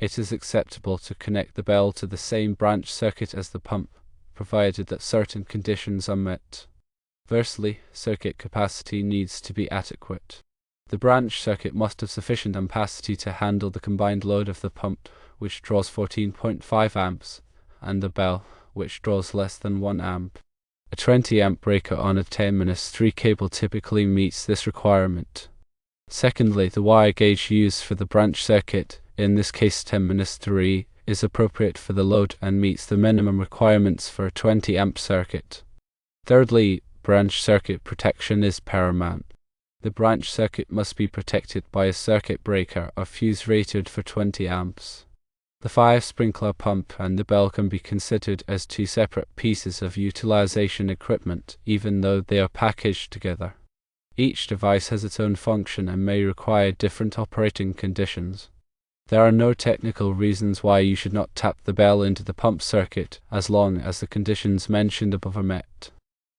It is acceptable to connect the bell to the same branch circuit as the pump, provided that certain conditions are met. Firstly, circuit capacity needs to be adequate. The branch circuit must have sufficient ampacity to handle the combined load of the pump, which draws 14.5 amps, and the bell, which draws less than 1 amp. A 20 amp breaker on a 10-3 cable typically meets this requirement. Secondly, the wire gauge used for the branch circuit, in this case 10-3, is appropriate for the load and meets the minimum requirements for a 20 amp circuit. Thirdly, branch circuit protection is paramount. The branch circuit must be protected by a circuit breaker or fuse rated for 20 amps. The fire sprinkler pump and the bell can be considered as two separate pieces of utilization equipment, even though they are packaged together. Each device has its own function and may require different operating conditions. There are no technical reasons why you should not tap the bell into the pump circuit as long as the conditions mentioned above are met.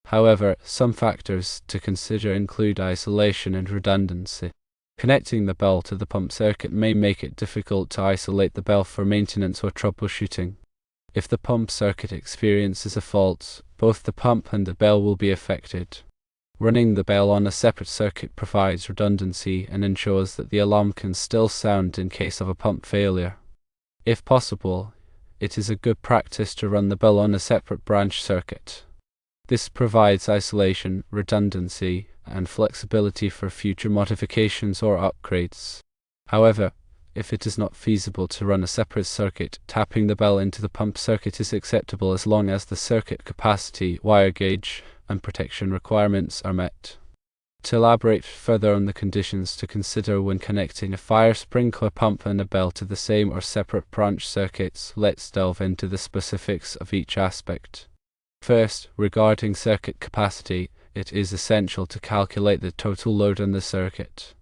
However, some factors to consider include isolation and redundancy. Connecting the bell to the pump circuit may make it difficult to isolate the bell for maintenance or troubleshooting. If the pump circuit experiences a fault, both the pump and the bell will be affected. Running the bell on a separate circuit provides redundancy and ensures that the alarm can still sound in case of a pump failure. If possible, it is a good practice to run the bell on a separate branch circuit. This provides isolation, redundancy, and flexibility for future modifications or upgrades. However, if it is not feasible to run a separate circuit, tapping the bell into the pump circuit is acceptable as long as the circuit capacity, wire gauge, and protection requirements are met. To elaborate further on the conditions to consider when connecting a fire sprinkler pump and a bell to the same or separate branch circuits, let's delve into the specifics of each aspect. First, regarding circuit capacity, it is essential to calculate the total load on the circuit.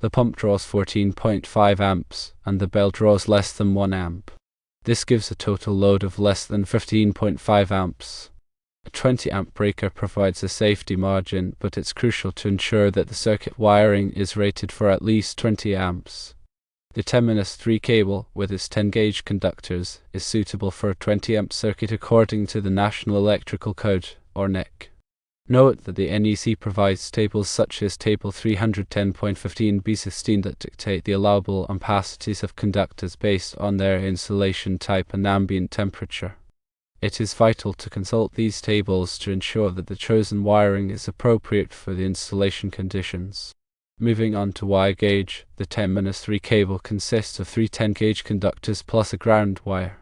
The pump draws 14.5 amps, and the bell draws less than 1 amp. This gives a total load of less than 15.5 amps. A 20 amp breaker provides a safety margin, but it's crucial to ensure that the circuit wiring is rated for at least 20 amps. The 10-3 cable, with its 10 gauge conductors, is suitable for a 20 amp circuit according to the National Electrical Code, or NEC. Note that the NEC provides tables such as Table 310.15b16 that dictate the allowable ampacities of conductors based on their insulation type and ambient temperature. It is vital to consult these tables to ensure that the chosen wiring is appropriate for the installation conditions. Moving on to wire gauge, the 10-3 cable consists of 3 10-gauge conductors plus a ground wire.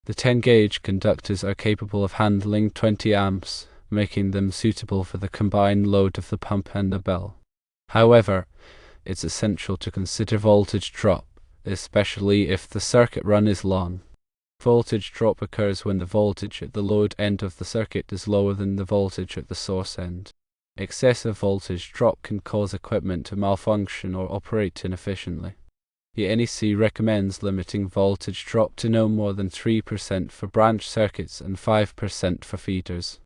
The 10-gauge conductors are capable of handling 20 amps, making them suitable for the combined load of the pump and the bell. However, it's essential to consider voltage drop, especially if the circuit run is long. Voltage drop occurs when the voltage at the load end of the circuit is lower than the voltage at the source end. Excessive voltage drop can cause equipment to malfunction or operate inefficiently. The NEC recommends limiting voltage drop to no more than 3% for branch circuits and 5% for feeders.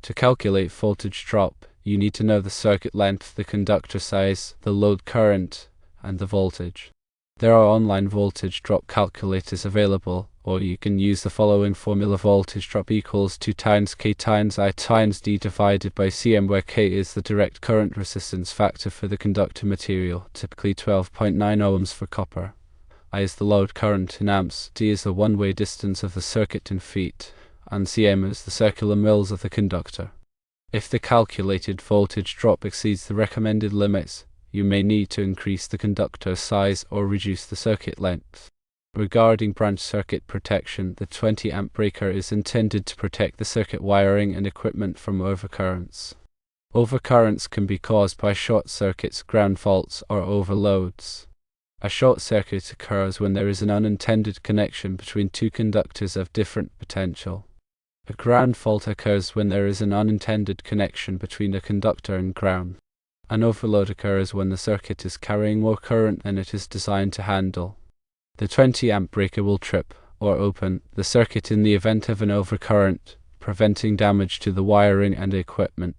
To calculate voltage drop, you need to know the circuit length, the conductor size, the load current, and the voltage. There are online voltage drop calculators available, or you can use the following formula: voltage drop equals 2 times K times I times D divided by Cm, where K is the direct current resistance factor for the conductor material, typically 12.9 ohms for copper. I is the load current in amps, D is the one-way distance of the circuit in feet, and Cm is the circular mils of the conductor. If the calculated voltage drop exceeds the recommended limits, you may need to increase the conductor size or reduce the circuit length. Regarding branch circuit protection, the 20 amp breaker is intended to protect the circuit wiring and equipment from overcurrents. Overcurrents can be caused by short circuits, ground faults, or overloads. A short circuit occurs when there is an unintended connection between two conductors of different potential. A ground fault occurs when there is an unintended connection between a conductor and ground. An overload occurs when the circuit is carrying more current than it is designed to handle. The 20 amp breaker will trip, or open, the circuit in the event of an overcurrent, preventing damage to the wiring and equipment.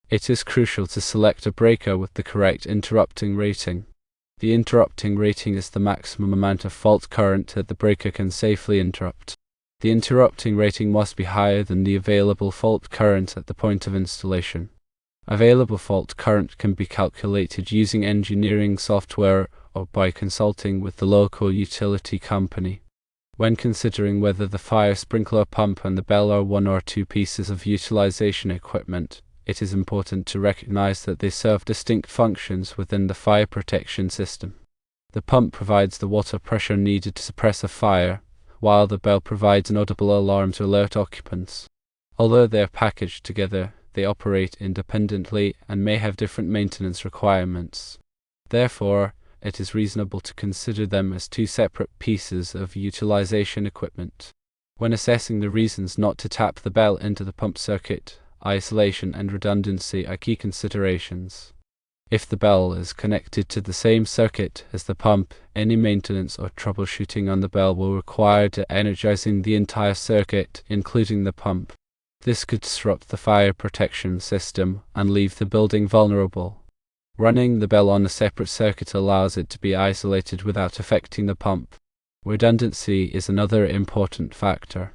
It is crucial to select a breaker with the correct interrupting rating. The interrupting rating is the maximum amount of fault current that the breaker can safely interrupt. The interrupting rating must be higher than the available fault current at the point of installation. Available fault current can be calculated using engineering software or by consulting with the local utility company. When considering whether the fire sprinkler pump and the bell are one or two pieces of utilization equipment, it is important to recognize that they serve distinct functions within the fire protection system. The pump provides the water pressure needed to suppress a fire, while the bell provides an audible alarm to alert occupants. Although they are packaged together, they operate independently and may have different maintenance requirements. Therefore, it is reasonable to consider them as two separate pieces of utilization equipment. When assessing the reasons not to tap the bell into the pump circuit, isolation and redundancy are key considerations. If the bell is connected to the same circuit as the pump, any maintenance or troubleshooting on the bell will require energizing the entire circuit, including the pump. This could disrupt the fire protection system and leave the building vulnerable. Running the bell on a separate circuit allows it to be isolated without affecting the pump. Redundancy is another important factor.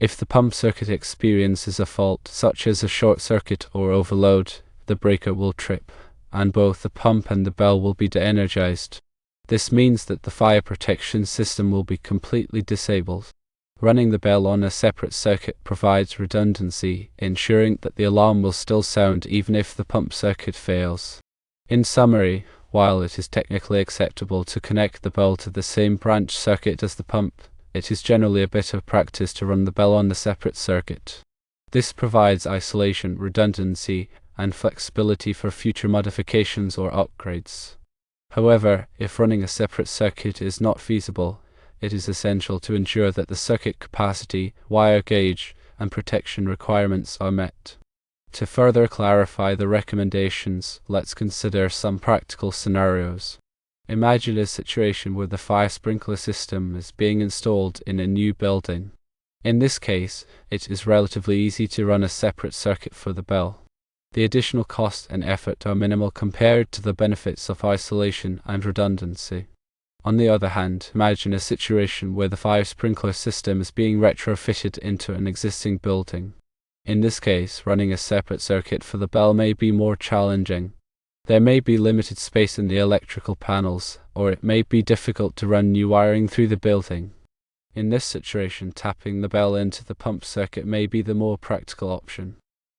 If the pump circuit experiences a fault, such as a short circuit or overload, the breaker will trip, and both the pump and the bell will be de-energized. This means that the fire protection system will be completely disabled. Running the bell on a separate circuit provides redundancy, ensuring that the alarm will still sound even if the pump circuit fails. In summary, while it is technically acceptable to connect the bell to the same branch circuit as the pump, it is generally a better practice to run the bell on the separate circuit. This provides isolation, redundancy, and flexibility for future modifications or upgrades. However, if running a separate circuit is not feasible, it is essential to ensure that the circuit capacity, wire gauge, and protection requirements are met. To further clarify the recommendations, let's consider some practical scenarios. Imagine a situation where the fire sprinkler system is being installed in a new building. In this case, it is relatively easy to run a separate circuit for the bell. The additional cost and effort are minimal compared to the benefits of isolation and redundancy. On the other hand, imagine a situation where the fire sprinkler system is being retrofitted into an existing building. In this case, running a separate circuit for the bell may be more challenging. There may be limited space in the electrical panels, or it may be difficult to run new wiring through the building. In this situation, tapping the bell into the pump circuit may be the more practical option.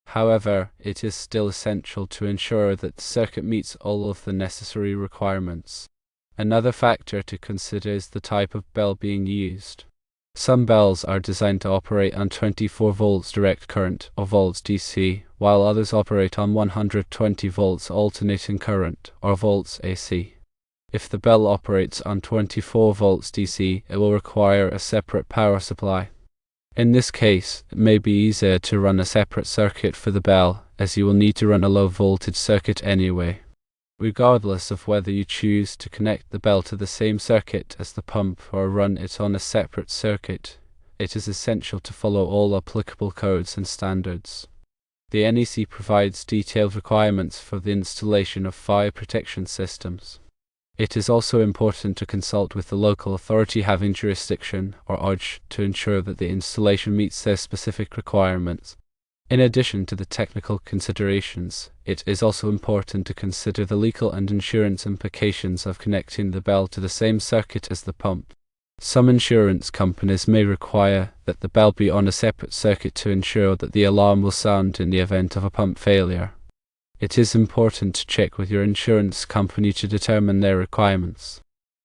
However, it is still essential to ensure that the circuit meets all of the necessary requirements. Another factor to consider is the type of bell being used. Some bells are designed to operate on 24 volts direct current, or volts DC, while others operate on 120 volts alternating current, or volts AC. If the bell operates on 24 volts DC, it will require a separate power supply. In this case, it may be easier to run a separate circuit for the bell, as you will need to run a low voltage circuit anyway. Regardless of whether you choose to connect the bell to the same circuit as the pump or run it on a separate circuit, it is essential to follow all applicable codes and standards. The NEC provides detailed requirements for the installation of fire protection systems. It is also important to consult with the local authority having jurisdiction, or OJ, to ensure that the installation meets their specific requirements. In addition to the technical considerations, it is also important to consider the legal and insurance implications of connecting the bell to the same circuit as the pump. Some insurance companies may require that the bell be on a separate circuit to ensure that the alarm will sound in the event of a pump failure. It is important to check with your insurance company to determine their requirements.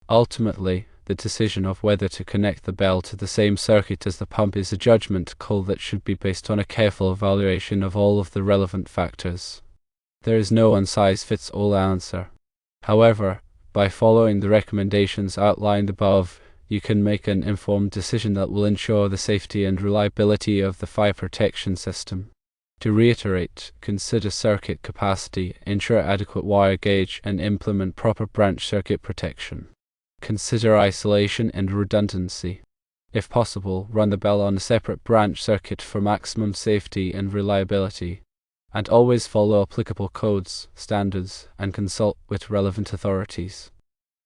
Ultimately, the decision of whether to connect the bell to the same circuit as the pump is a judgment call that should be based on a careful evaluation of all of the relevant factors. There is no one-size-fits-all answer. However, by following the recommendations outlined above, you can make an informed decision that will ensure the safety and reliability of the fire protection system. To reiterate, consider circuit capacity, ensure adequate wire gauge, and implement proper branch circuit protection. Consider isolation and redundancy. If possible, run the bell on a separate branch circuit for maximum safety and reliability. And always follow applicable codes, standards, and consult with relevant authorities.